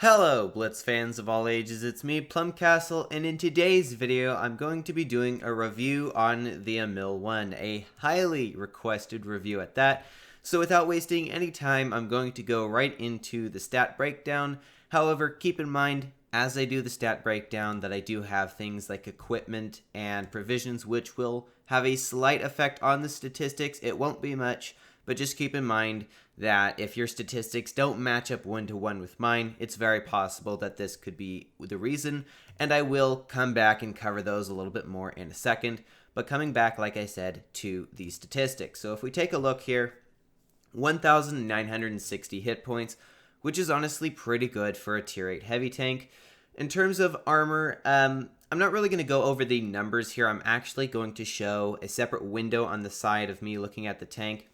Hello, Blitz fans of all ages, it's me, PlumCastle, and in today's video, I'm going to be doing a review on the Emil I, a highly requested review at that. So without wasting any time, I'm going to go right into the stat breakdown. However, keep in mind, as I do the stat breakdown, that I do have things like equipment and provisions, which will have a slight effect on the statistics. It won't be much, but just keep in mind that if your statistics don't match up one-to-one with mine, it's very possible that this could be the reason, and I will come back and cover those a little bit more in a second. But coming back, like I said, to the statistics. So if we take a look here, 1,960 hit points, which is honestly pretty good for a tier 8 heavy tank. In terms of armor, I'm not really going to go over the numbers here. I'm actually going to show a separate window on the side of me looking at the tank.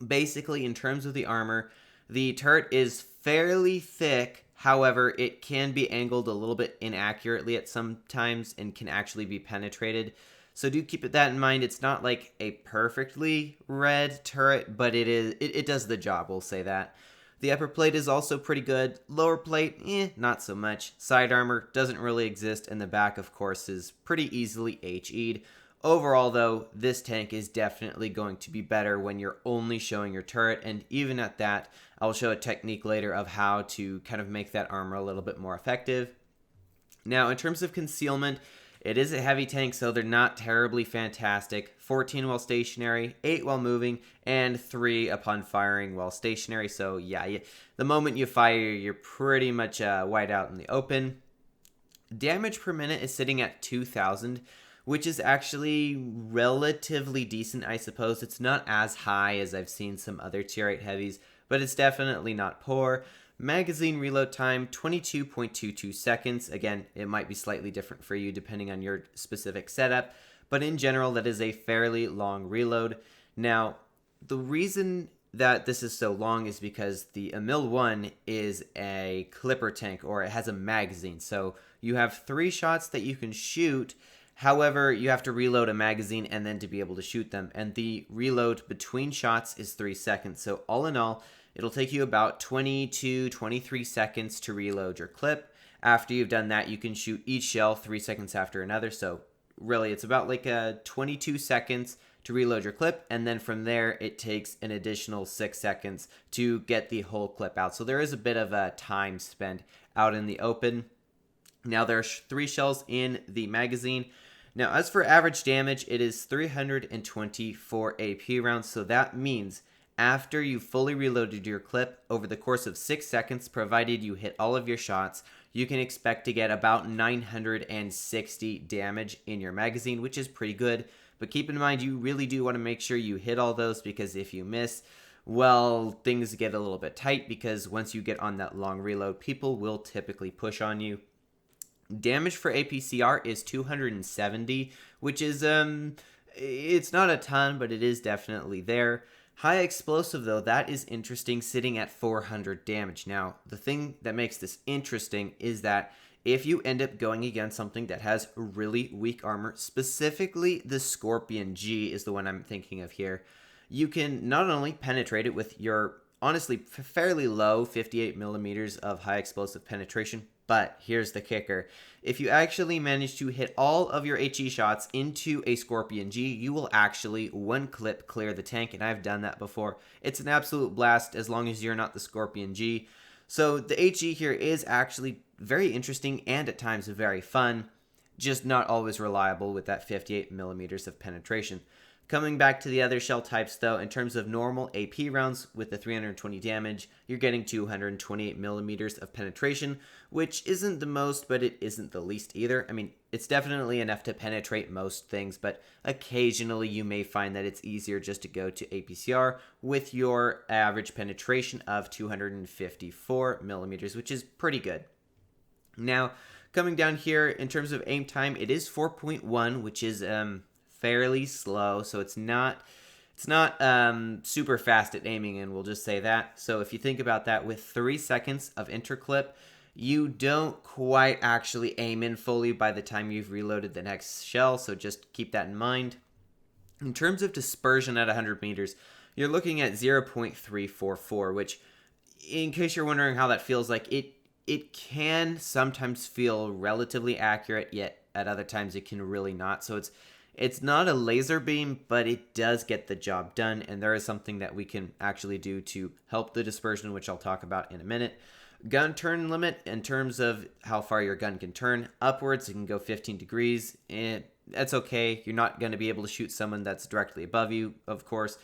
Basically, in terms of the armor, the turret is fairly thick. However, it can be angled a little bit inaccurately at some times and can actually be penetrated. So do keep that in mind. It's not like a perfectly red turret, but it does the job, we'll say that. The upper plate is also pretty good. Lower plate, not so much. Side armor doesn't really exist, and the back, of course, is pretty easily HE'd. Overall, though, this tank is definitely going to be better when you're only showing your turret, and even at that, I'll show a technique later of how to kind of make that armor a little bit more effective. Now, in terms of concealment, it is a heavy tank, so they're not terribly fantastic. 14 while stationary, 8 while moving, and 3 upon firing while stationary. So yeah, the moment you fire, you're pretty much wide out in the open. Damage per minute is sitting at 2,000, which is actually relatively decent, I suppose. It's not as high as I've seen some other tier 8 heavies, but it's definitely not poor. Magazine reload time, 22.22 seconds. Again, it might be slightly different for you depending on your specific setup, but in general, that is a fairly long reload. Now, the reason that this is so long is because the Emil I is a clipper tank, or it has a magazine. So you have 3 shots that you can shoot. However, you have to reload a magazine and then to be able to shoot them. And the reload between shots is 3 seconds. So all in all, it'll take you about 20 to 23 seconds to reload your clip. After you've done that, you can shoot each shell 3 seconds after another. So really, it's about like 22 seconds to reload your clip. And then from there, it takes an additional 6 seconds to get the whole clip out. So there is a bit of a time spent out in the open. Now, there are 3 shells in the magazine. Now, as for average damage, it is 324 AP rounds, so that means after you fully reloaded your clip over the course of 6 seconds, provided you hit all of your shots, you can expect to get about 960 damage in your magazine, which is pretty good. But keep in mind, you really do want to make sure you hit all those, because if you miss, well, things get a little bit tight, because once you get on that long reload, people will typically push on you. Damage for APCR is 270, which is, it's not a ton, but it is definitely there. High explosive, though, that is interesting, sitting at 400 damage. Now, the thing that makes this interesting is that if you end up going against something that has really weak armor, specifically the Scorpion G is the one I'm thinking of here, you can not only penetrate it with your honestly fairly low 58 millimeters of high explosive penetration, but here's the kicker. If you actually manage to hit all of your HE shots into a Scorpion G, you will actually one clip clear the tank, and I've done that before. It's an absolute blast as long as you're not the Scorpion G. So the HE here is actually very interesting and at times very fun, just not always reliable with that 58 millimeters of penetration. Coming back to the other shell types, though, in terms of normal AP rounds with the 320 damage, you're getting 228 millimeters of penetration, which isn't the most, but it isn't the least either. I mean, it's definitely enough to penetrate most things, but occasionally you may find that it's easier just to go to APCR with your average penetration of 254 millimeters, which is pretty good. Now, coming down here, in terms of aim time, it is 4.1, which is fairly slow, so it's not super fast at aiming, and we'll just say that. So if you think about that, with 3 seconds of interclip, you don't quite actually aim in fully by the time you've reloaded the next shell, so just keep that in mind. In terms of dispersion at 100 meters, you're looking at 0.344, which, in case you're wondering how that feels, like, it can sometimes feel relatively accurate, yet at other times it can really not. So it's not a laser beam, but it does get the job done, and there is something that we can actually do to help the dispersion, which I'll talk about in a minute. Gun turn limit, in terms of how far your gun can turn, upwards, it can go 15 degrees, and that's okay. You're not going to be able to shoot someone that's directly above you, of course,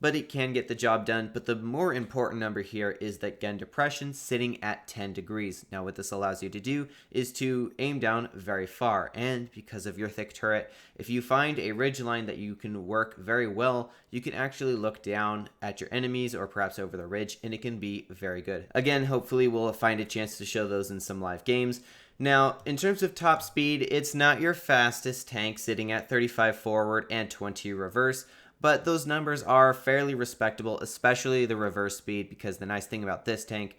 but it can get the job done. But the more important number here is that gun depression sitting at 10 degrees. Now, what this allows you to do is to aim down very far. And because of your thick turret, if you find a ridge line that you can work very well, you can actually look down at your enemies or perhaps over the ridge, and it can be very good. Again, hopefully we'll find a chance to show those in some live games. Now, in terms of top speed, it's not your fastest tank, sitting at 35 forward and 20 reverse, but those numbers are fairly respectable, especially the reverse speed, because the nice thing about this tank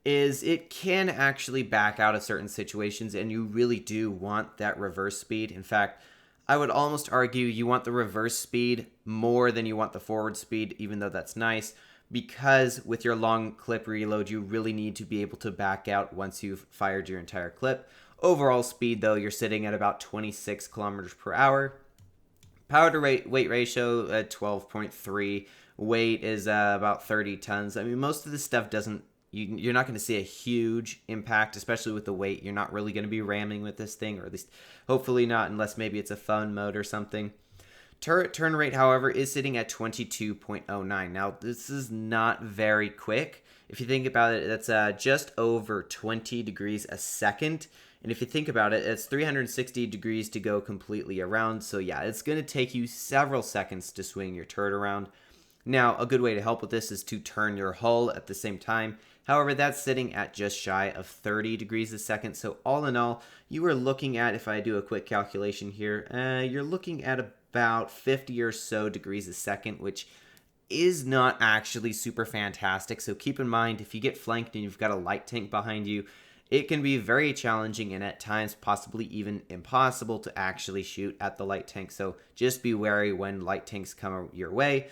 is it can actually back out of certain situations, and you really do want that reverse speed. In fact, I would almost argue you want the reverse speed more than you want the forward speed, even though that's nice, because with your long clip reload, you really need to be able to back out once you've fired your entire clip. Overall speed, though, you're sitting at about 26 kilometers per hour. Power to weight ratio at 12.3. Weight is about 30 tons. I mean, most of this stuff doesn't, you're not going to see a huge impact, especially with the weight. You're not really going to be ramming with this thing, or at least hopefully not, unless maybe it's a fun mode or something. Turret turn rate, however, is sitting at 22.09. Now, this is not very quick. If you think about it, that's just over 20 degrees a second. And if you think about it, it's 360 degrees to go completely around. So yeah, it's going to take you several seconds to swing your turret around. Now, a good way to help with this is to turn your hull at the same time. However, that's sitting at just shy of 30 degrees a second. So all in all, you are looking at, if I do a quick calculation here, you're looking at about 50 or so degrees a second, which is not actually super fantastic. So keep in mind, if you get flanked and you've got a light tank behind you, it can be very challenging and at times possibly even impossible to actually shoot at the light tank. So just be wary when light tanks come your way.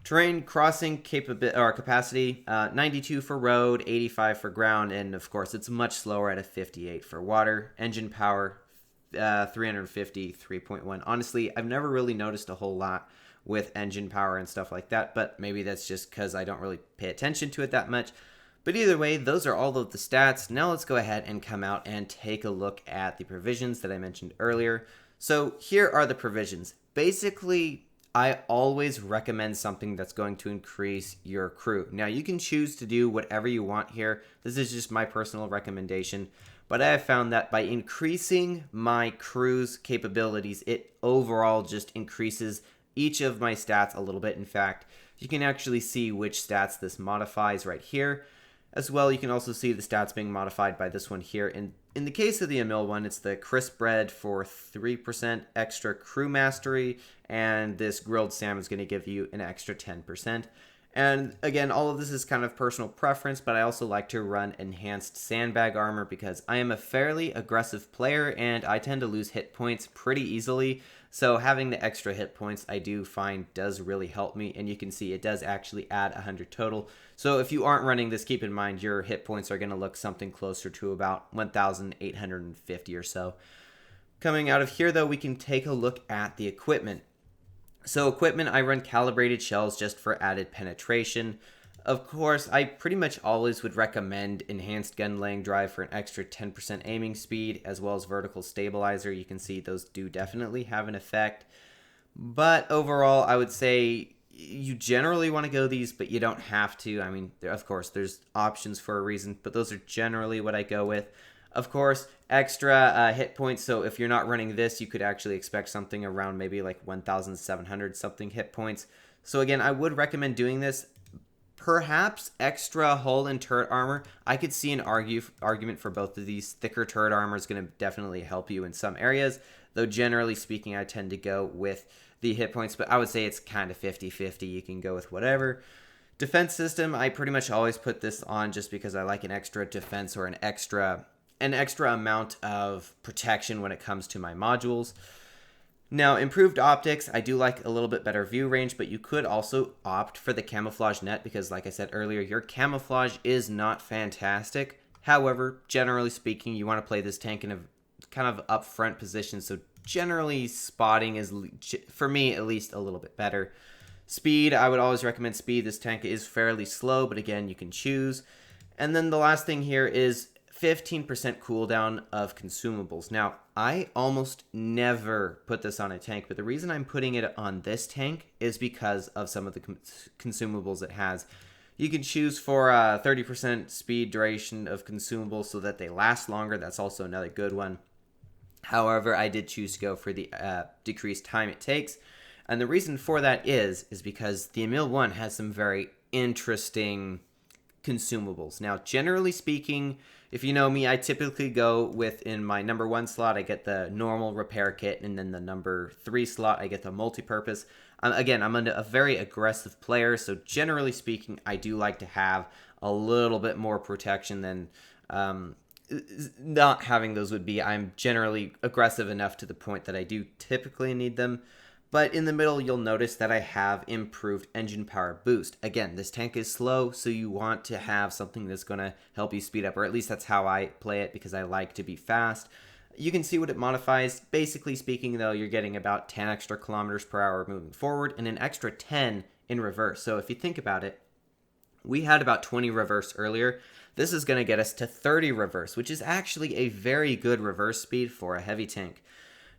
Terrain crossing capacity, 92 for road, 85 for ground, and of course it's much slower at a 58 for water. Engine power, 350, 3.1. Honestly, I've never really noticed a whole lot with engine power and stuff like that, but maybe that's just because I don't really pay attention to it that much. But either way, those are all of the stats. Now let's go ahead and come out and take a look at the provisions that I mentioned earlier. So here are the provisions. Basically, I always recommend something that's going to increase your crew. Now, you can choose to do whatever you want here. This is just my personal recommendation. But I have found that by increasing my crew's capabilities, it overall just increases each of my stats a little bit. In fact, you can actually see which stats this modifies right here. As well, you can also see the stats being modified by this one here. In the case of the Emil one, it's the crisp bread for 3% extra crew mastery, and this grilled salmon is going to give you an extra 10%. And again, all of this is kind of personal preference, but I also like to run enhanced sandbag armor because I am a fairly aggressive player and I tend to lose hit points pretty easily. So having the extra hit points I do find does really help me, and you can see it does actually add 100 total. So if you aren't running this, keep in mind your hit points are going to look something closer to about 1,850 or so. Coming out of here though, we can take a look at the equipment. So equipment, I run calibrated shells just for added penetration. Of course, I pretty much always would recommend enhanced gun laying drive for an extra 10% aiming speed, as well as vertical stabilizer. You can see those do definitely have an effect. But overall, I would say you generally want to go these, but you don't have to. I mean, of course, there's options for a reason, but those are generally what I go with. Of course, extra hit points. So if you're not running this, you could actually expect something around maybe like 1,700 something hit points. So again, I would recommend doing this. Perhaps extra hull and turret armor. I could see an argument for both of these. Thicker turret armor is going to definitely help you in some areas, though generally speaking, I tend to go with the hit points, but I would say it's kind of 50-50. You can go with whatever. Defense system, I pretty much always put this on just because I like an extra defense or an extra amount of protection when it comes to my modules. Now, improved optics, I do like a little bit better view range, but you could also opt for the camouflage net because, like I said earlier, your camouflage is not fantastic. However, generally speaking, you want to play this tank in a kind of upfront position, so generally spotting is, for me at least, a little bit better. Speed, I would always recommend speed. This tank is fairly slow, but again, you can choose. And then the last thing here is 15% cooldown of consumables. Now, I almost never put this on a tank, but the reason I'm putting it on this tank is because of some of the consumables it has. You can choose for 30% speed duration of consumables so that they last longer. That's also another good one. However, I did choose to go for the decreased time it takes. And the reason for that is because the Emil I has some very interesting consumables. Now, generally speaking, if you know me, I typically go with, in my number 1 slot, I get the normal repair kit, and then the number 3 slot, I get the multi-purpose. Again, I'm a very aggressive player, so generally speaking, I do like to have a little bit more protection than not having those would be. I'm generally aggressive enough to the point that I do typically need them. But in the middle, you'll notice that I have improved engine power boost. Again, this tank is slow, so you want to have something that's going to help you speed up, or at least that's how I play it because I like to be fast. You can see what it modifies. Basically speaking, though, you're getting about 10 extra kilometers per hour moving forward and an extra 10 in reverse. So if you think about it, we had about 20 reverse earlier. This is going to get us to 30 reverse, which is actually a very good reverse speed for a heavy tank.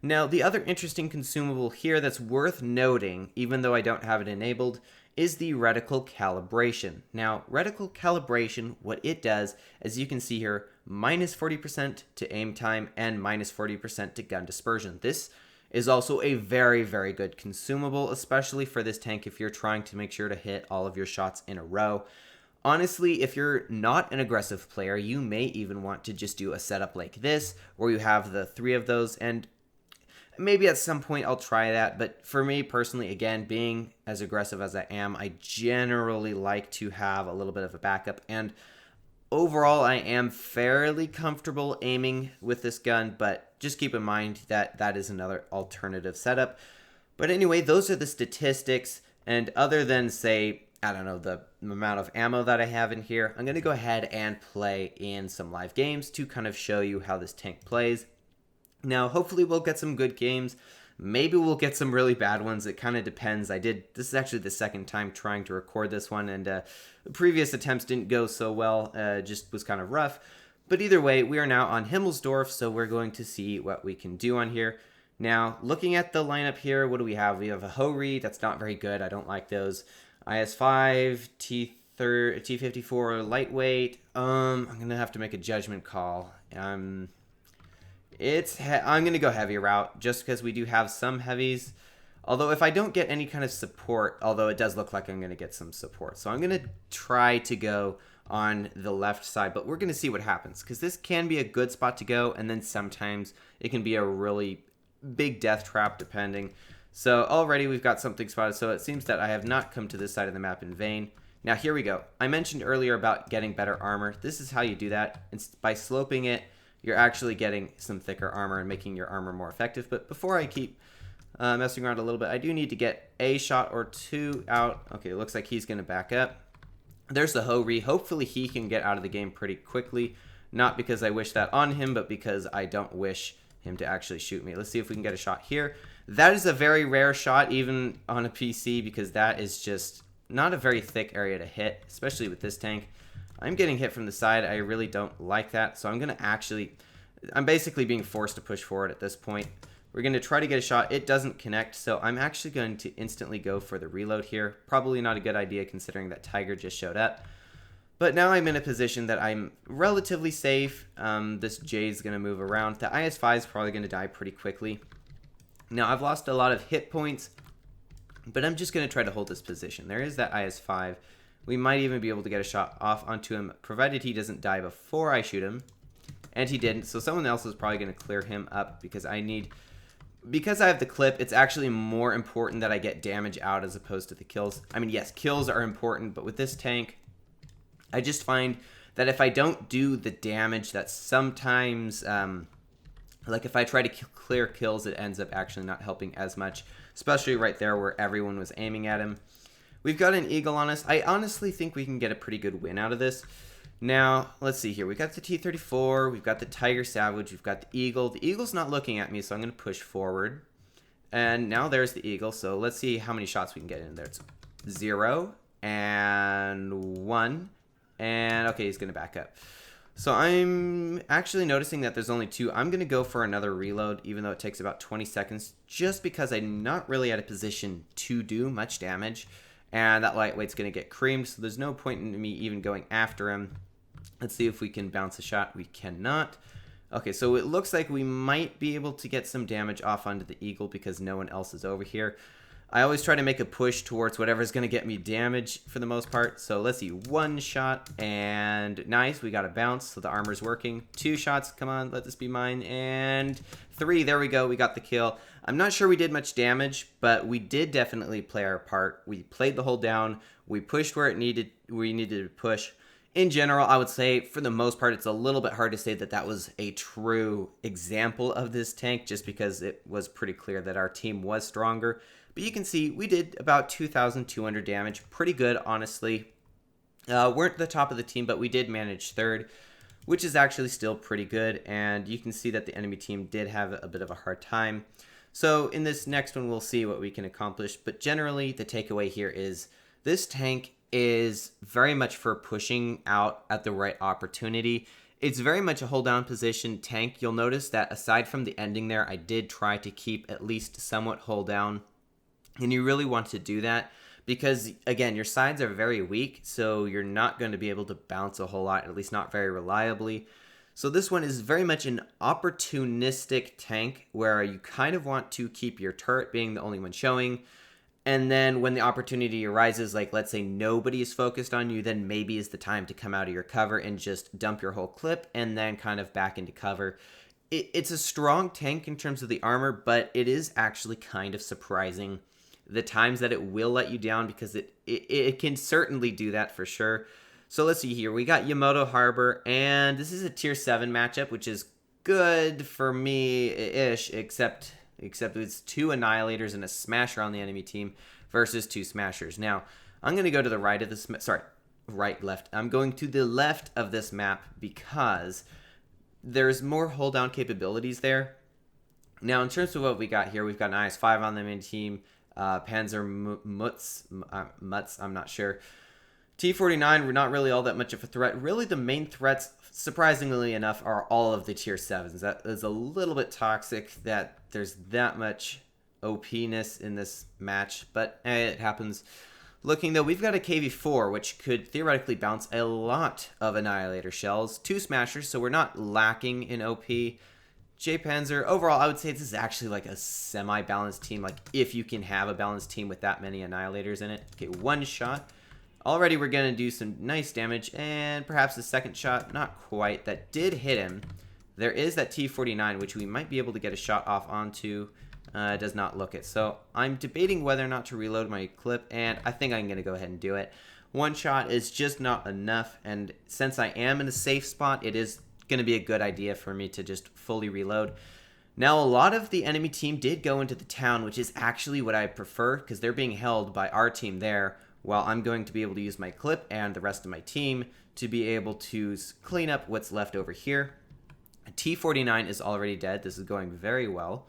Now, the other interesting consumable here that's worth noting, even though I don't have it enabled, is the reticle calibration. Now, reticle calibration, what it does, as you can see here, minus 40% to aim time and minus 40% to gun dispersion. This is also a very, very good consumable, especially for this tank if you're trying to make sure to hit all of your shots in a row. Honestly, if you're not an aggressive player, you may even want to just do a setup like this, where you have the 3 of those, and maybe at some point I'll try that, but for me personally, again, being as aggressive as I am, I generally like to have a little bit of a backup, and overall I am fairly comfortable aiming with this gun, but just keep in mind that that is another alternative setup. But anyway, those are the statistics, and other than, say, I don't know, the amount of ammo that I have in here, I'm going to go ahead and play in some live games to kind of show you how this tank plays. Now, hopefully we'll get some good games. Maybe we'll get some really bad ones. It kind of depends. This is actually the second time trying to record this one, and previous attempts didn't go so well. Just was kind of rough. But either way, we are now on Himmelsdorf, so we're going to see what we can do on here. Now, looking at the lineup here, what do we have? We have a Hori. That's not very good. I don't like those. IS-5, T-54 lightweight. I'm going to have to make a judgment call. I'm going to go heavy route just because we do have some heavies. Although if I don't get any kind of support, although it does look like I'm going to get some support. So I'm going to try to go on the left side, but we're going to see what happens because this can be a good spot to go, and then sometimes it can be a really big death trap depending. So already we've got something spotted, so it seems that I have not come to this side of the map in vain. Now here we go. I mentioned earlier about getting better armor. This is how you do that. It's by sloping it. You're actually getting some thicker armor and making your armor more effective. But before I keep messing around a little bit, I do need to get a shot or 2 out. Okay, it looks like he's going to back up. There's the Hori. Hopefully he can get out of the game pretty quickly. Not because I wish that on him, but because I don't wish him to actually shoot me. Let's see if we can get a shot here. That is a very rare shot, even on a PC, because that is just not a very thick area to hit, especially with this tank. I'm getting hit from the side. I really don't like that. So I'm basically being forced to push forward at this point. We're going to try to get a shot. It doesn't connect. So I'm actually going to instantly go for the reload here. Probably not a good idea considering that Tiger just showed up. But now I'm in a position that I'm relatively safe. This J is going to move around. The IS-5 is probably going to die pretty quickly. Now I've lost a lot of hit points, but I'm just going to try to hold this position. There is that IS-5. We might even be able to get a shot off onto him, provided he doesn't die before I shoot him. And he didn't, so someone else is probably going to clear him up because I have the clip, it's actually more important that I get damage out as opposed to the kills. I mean, yes, kills are important, but with this tank, I just find that if I don't do the damage, that sometimes, like if I try to clear kills, it ends up actually not helping as much, especially right there where everyone was aiming at him. We've got an eagle on us. I honestly think we can get a pretty good win out of this. Now, let's see here. We've got the T-34, we've got the Tiger Savage, we've got the Eagle. The Eagle's not looking at me, so I'm going to push forward. And now there's the Eagle, so let's see how many shots we can get in there. It's 0 and 1, and okay, he's going to back up. So I'm actually noticing that there's only 2. I'm going to go for another reload, even though it takes about 20 seconds, just because I'm not really at a position to do much damage. And that lightweight's going to get creamed, so there's no point in me even going after him. Let's see if we can bounce a shot. We cannot. Okay, so it looks like we might be able to get some damage off onto the Eagle because no one else is over here. I always try to make a push towards whatever's going to get me damage for the most part. So let's see, 1 shot, and nice, we got a bounce, so the armor's working. 2 shots, come on, let this be mine, and 3, there we go, we got the kill. I'm not sure we did much damage, but we did definitely play our part. We played the hold down, we pushed where we needed to push. In general, I would say, for the most part, it's a little bit hard to say that that was a true example of this tank, just because it was pretty clear that our team was stronger. But you can see we did about 2,200 damage. Pretty good, honestly. Weren't the top of the team, but we did manage 3rd, which is actually still pretty good. And you can see that the enemy team did have a bit of a hard time. So in this next one, we'll see what we can accomplish. But generally, the takeaway here is this tank is very much for pushing out at the right opportunity. It's very much a hold down position tank. You'll notice that aside from the ending there, I did try to keep at least somewhat hold down. And you really want to do that because, again, your sides are very weak, so you're not going to be able to bounce a whole lot, at least not very reliably. So this one is very much an opportunistic tank where you kind of want to keep your turret being the only one showing. And then when the opportunity arises, like let's say nobody is focused on you, then maybe is the time to come out of your cover and just dump your whole clip and then kind of back into cover. It's a strong tank in terms of the armor, but it is actually kind of surprising the times that it will let you down, because it can certainly do that for sure. So let's see here. We got Yamato Harbor, and this is a tier 7 matchup, which is good for me-ish, except it's 2 Annihilators and a Smasher on the enemy team versus 2 Smashers. Now, I'm going to go to the right of this... right, left. I'm going to the left of this map because there's more hold-down capabilities there. Now, in terms of what we got here, we've got an IS-5 on the main team, Panzer Mutz, I'm not sure. T-49, we're not really all that much of a threat. Really, the main threats, surprisingly enough, are all of the tier 7s. That is a little bit toxic that there's that much OP-ness in this match, but it happens. Looking, though, we've got a KV-4, which could theoretically bounce a lot of Annihilator shells. 2 Smashers, so we're not lacking in OP. J-Panzer, overall, I would say this is actually like a semi-balanced team, like if you can have a balanced team with that many Annihilators in it. Okay, 1 shot. Already we're going to do some nice damage, and perhaps the second shot, not quite. That did hit him. There is that T-49, which we might be able to get a shot off onto. Does not look it. So I'm debating whether or not to reload my clip, and I think I'm going to go ahead and do it. 1 shot is just not enough, and since I am in a safe spot, it is going to be a good idea for me to just fully reload. Now, a lot of the enemy team did go into the town, which is actually what I prefer, because they're being held by our team there, while I'm going to be able to use my clip and the rest of my team to be able to clean up what's left over here. T-49 is already dead. This is going very well.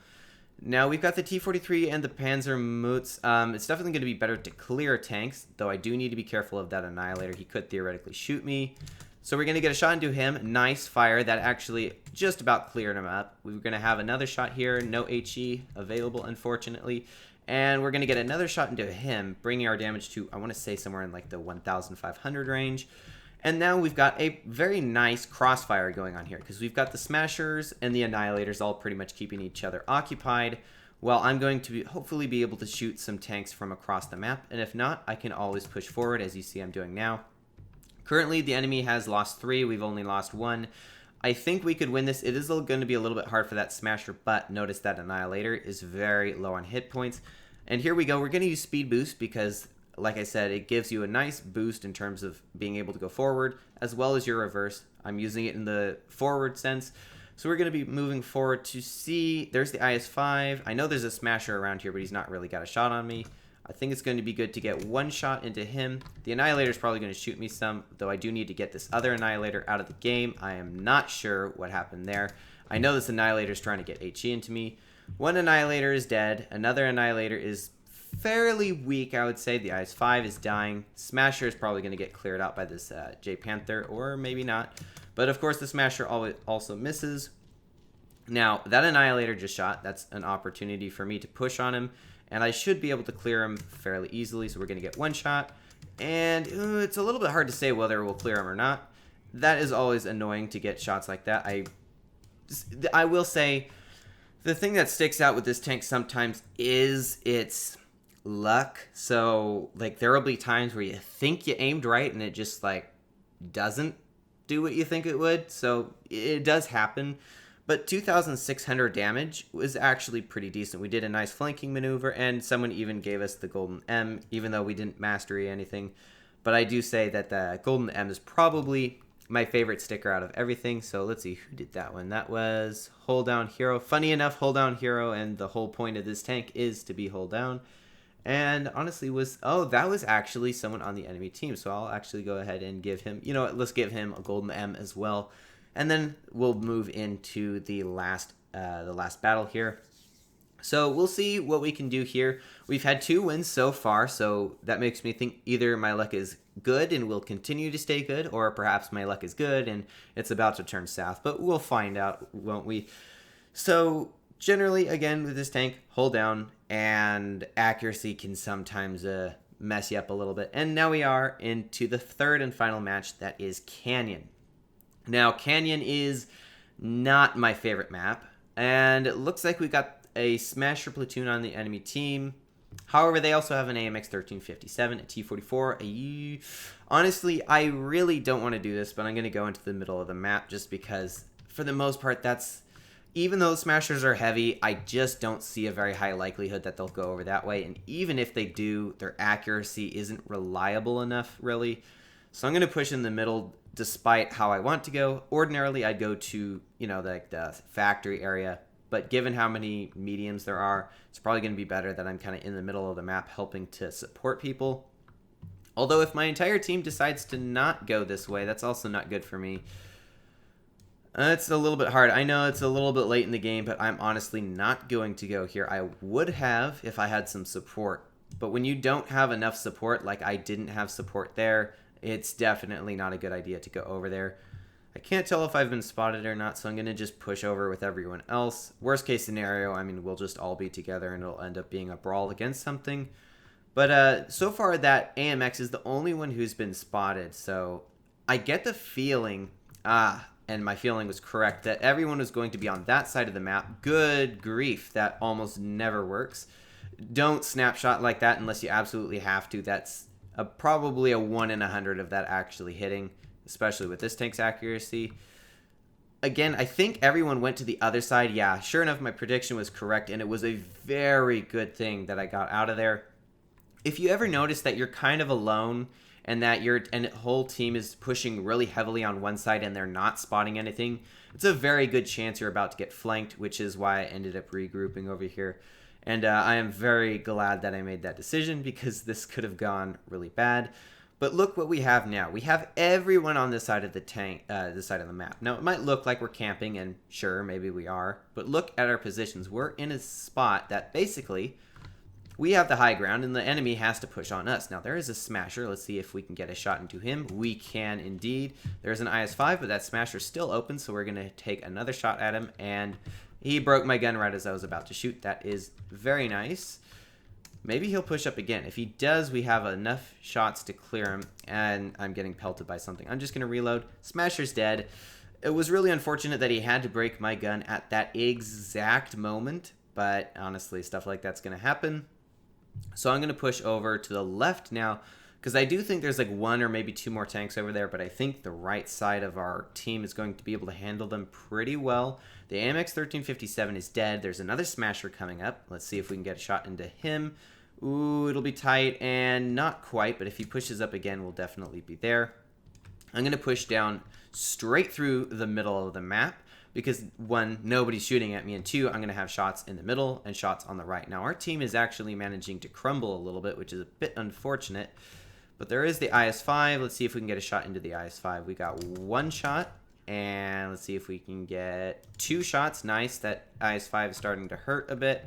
Now, we've got the T-43 and the Panzer Mutz. It's definitely going to be better to clear tanks, though I do need to be careful of that Annihilator. He could theoretically shoot me. So we're going to get a shot into him. Nice fire. That actually just about cleared him up. We're going to have another shot here. No HE available, unfortunately. And we're going to get another shot into him, bringing our damage to, I want to say, somewhere in like the 1,500 range. And now we've got a very nice crossfire going on here, because we've got the Smashers and the Annihilators all pretty much keeping each other occupied, while I'm going to hopefully be able to shoot some tanks from across the map. And if not, I can always push forward, as you see I'm doing now. Currently, the enemy has lost 3. We've only lost 1. I think we could win this. It is going to be a little bit hard for that Smasher, but notice that Annihilator is very low on hit points. And here we go. We're going to use Speed Boost because, like I said, it gives you a nice boost in terms of being able to go forward, as well as your reverse. I'm using it in the forward sense. So we're going to be moving forward to see. There's the IS-5. I know there's a Smasher around here, but he's not really got a shot on me. I think it's going to be good to get one shot into him. The Annihilator is probably going to shoot me some, though I do need to get this other Annihilator out of the game. I am not sure what happened there. I know this Annihilator is trying to get HE into me. One Annihilator is dead. Another Annihilator is fairly weak, I would say. The IS-5 is dying. Smasher is probably going to get cleared out by this J-Panther, or maybe not. But of course, the Smasher also misses. Now, that Annihilator just shot. That's an opportunity for me to push on him. And I should be able to clear him fairly easily. So we're going to get one shot. And it's a little bit hard to say whether we'll clear him or not. That is always annoying to get shots like that. I will say, the thing that sticks out with this tank sometimes is its luck. So, like, there will be times where you think you aimed right and it just, like, doesn't do what you think it would. So, it does happen. But 2,600 damage was actually pretty decent. We did a nice flanking maneuver, and someone even gave us the Golden M, even though we didn't mastery anything. But I do say that the Golden M is probably my favorite sticker out of everything. So let's see, who did that one? That was Hold Down Hero. Funny enough, Hold Down Hero, and the whole point of this tank is to be hold down. And honestly that was actually someone on the enemy team. So I'll actually go ahead and give him, you know what, let's give him a Golden M as well. And then we'll move into the last battle here. So we'll see what we can do here. We've had 2 wins so far, so that makes me think either my luck is good and will continue to stay good, or perhaps my luck is good and it's about to turn south. But we'll find out, won't we? So generally, again, with this tank, hold down, and accuracy can sometimes mess you up a little bit. And now we are into the third and final match, that is Canyon. Now, Canyon is not my favorite map, and it looks like we got a Smasher platoon on the enemy team. However, they also have an AMX 1357, a T44. Honestly, I really don't want to do this, but I'm going to go into the middle of the map just because, for the most part, even though Smashers are heavy, I just don't see a very high likelihood that they'll go over that way. And even if they do, their accuracy isn't reliable enough, really. So I'm going to push in the middle despite how I want to go. Ordinarily, I'd go to, like the factory area. But given how many mediums there are, it's probably going to be better that I'm kind of in the middle of the map helping to support people. Although if my entire team decides to not go this way, that's also not good for me. It's a little bit hard. I know it's a little bit late in the game, but I'm honestly not going to go here. I would have if I had some support. But when you don't have enough support, like I didn't have support there, it's definitely not a good idea to go over there. I can't tell if I've been spotted or not, so I'm going to just push over with everyone else. Worst case scenario, I mean, we'll just all be together and it'll end up being a brawl against something. But so far, that AMX is the only one who's been spotted, so I get the feeling, and my feeling was correct, that everyone was going to be on that side of the map. Good grief, that almost never works. Don't snapshot like that unless you absolutely have to. That's probably a 1 in 100 of that actually hitting, especially with this tank's accuracy. Again, I think everyone went to the other side. Yeah, sure enough, my prediction was correct, and it was a very good thing that I got out of there. If you ever notice that you're kind of alone and that the whole team is pushing really heavily on one side and they're not spotting anything, it's a very good chance you're about to get flanked, which is why I ended up regrouping over here. And I am very glad that I made that decision because this could have gone really bad. But look what we have now. We have everyone on this side of the tank, this side of the map. Now, it might look like we're camping, and sure, maybe we are. But look at our positions. We're in a spot that basically we have the high ground, and the enemy has to push on us. Now, there is a Smasher. Let's see if we can get a shot into him. We can indeed. There's an IS-5, but that Smasher's still open, so we're going to take another shot at him. And he broke my gun right as I was about to shoot. That is very nice. Maybe he'll push up again. If he does, we have enough shots to clear him, and I'm getting pelted by something. I'm just going to reload. Smasher's dead. It was really unfortunate that he had to break my gun at that exact moment, but honestly, stuff like that's going to happen. So I'm going to push over to the left now, because I do think there's like 1 or maybe 2 more tanks over there, but I think the right side of our team is going to be able to handle them pretty well. The AMX 1357 is dead. There's another Smasher coming up. Let's see if we can get a shot into him. Ooh, it'll be tight, and not quite, but if he pushes up again, we'll definitely be there. I'm going to push down straight through the middle of the map. because one, nobody's shooting at me, and two, I'm going to have shots in the middle and shots on the right. Now, our team is actually managing to crumble a little bit, which is a bit unfortunate, but there is the IS-5. Let's see if we can get a shot into the IS-5. We got one shot, and let's see if we can get two shots. Nice. That IS-5 is starting to hurt a bit.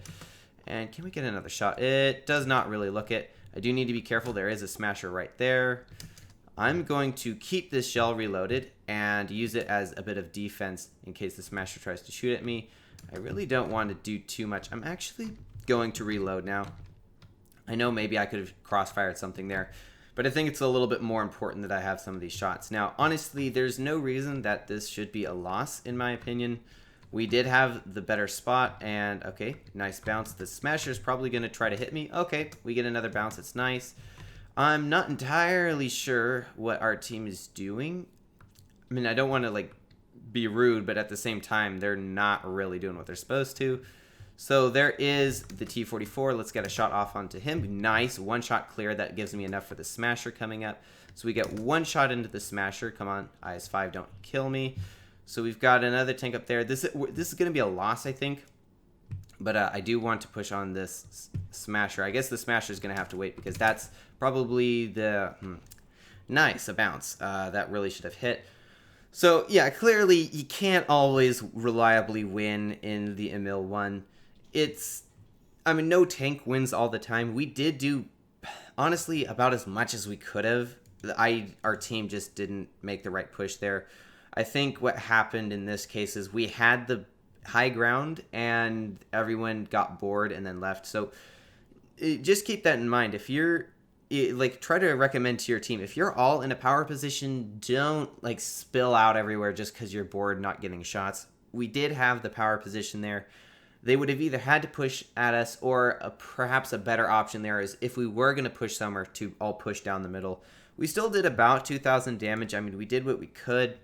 And can we get another shot? It does not really look it. I do need to be careful. There is a smasher right there. I'm going to keep this shell reloaded and use it as a bit of defense in case the smasher tries to shoot at me. I really don't want to do too much. I'm actually going to reload now. I know maybe I could have crossfired something there, but I think it's a little bit more important that I have some of these shots. Now, honestly, there's no reason that this should be a loss, in my opinion. We did have the better spot, and okay, nice bounce. The smasher's probably going to try to hit me. Okay, we get another bounce. It's nice. I'm not entirely sure what our team is doing. I mean, I don't want to, like, be rude, but at the same time, they're not really doing what they're supposed to. So there is the T-44. Let's get a shot off onto him. Nice. One shot clear. That gives me enough for the smasher coming up. So we get one shot into the smasher. Come on, IS-5, don't kill me. So we've got another tank up there. This is going to be a loss, I think. But I do want to push on this smasher. I guess the smasher is going to have to wait because that's probably the... Nice, a bounce. That really should have hit. So, yeah, clearly you can't always reliably win in the Emil I. I mean, no tank wins all the time. We did do, honestly, about as much as we could have. Our team just didn't make the right push there. I think what happened in this case is we had the high ground and everyone got bored and then left. So just keep that in mind. If you're try to recommend to your team, if you're all in a power position, don't like spill out everywhere just because you're bored not getting shots. We did have the power position there. They would have either had to push at us or perhaps a better option there is if we were going to push somewhere to all push down the middle. We still did about 2,000 damage. I mean, we did what we could.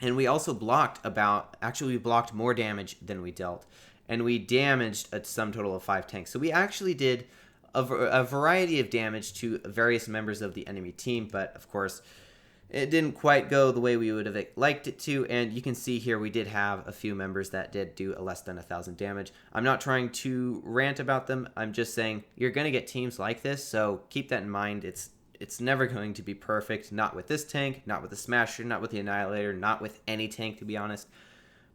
And we also we blocked more damage than we dealt. And we damaged a sum total of 5 tanks. So we actually did a variety of damage to various members of the enemy team. But, of course, it didn't quite go the way we would have liked it to. And you can see here we did have a few members that did do less than 1,000 damage. I'm not trying to rant about them. I'm just saying you're going to get teams like this. So keep that in mind. It's never going to be perfect, not with this tank, not with the Smasher, not with the Annihilator, not with any tank, to be honest.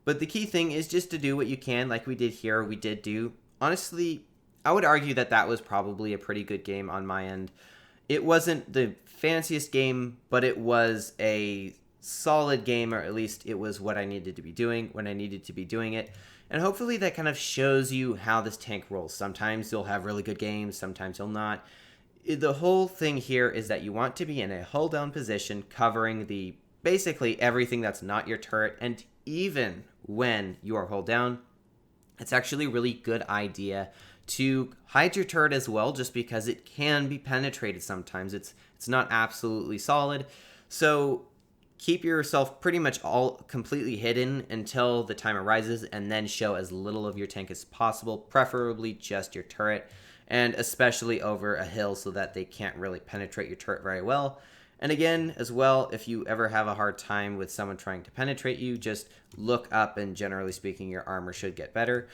But the key thing is just to do what you can, like we did here, we did do. Honestly, I would argue that was probably a pretty good game on my end. It wasn't the fanciest game, but it was a solid game, or at least it was what I needed to be doing when I needed to be doing it. And hopefully that kind of shows you how this tank rolls. Sometimes you'll have really good games, sometimes you'll not. The whole thing here is that you want to be in a hull down position covering basically everything that's not your turret, and even when you are hull down, it's actually a really good idea to hide your turret as well, just because it can be penetrated sometimes. It's not absolutely solid. So keep yourself pretty much all completely hidden until the time arises, and then show as little of your tank as possible, preferably just your turret. And especially over a hill so that they can't really penetrate your turret very well. And again, as well, if you ever have a hard time with someone trying to penetrate you, just look up and generally speaking, your armor should get better.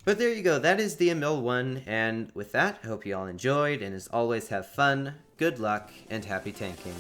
But there you go, that is the Emil I, and with that, I hope you all enjoyed, and as always, have fun, good luck, and happy tanking.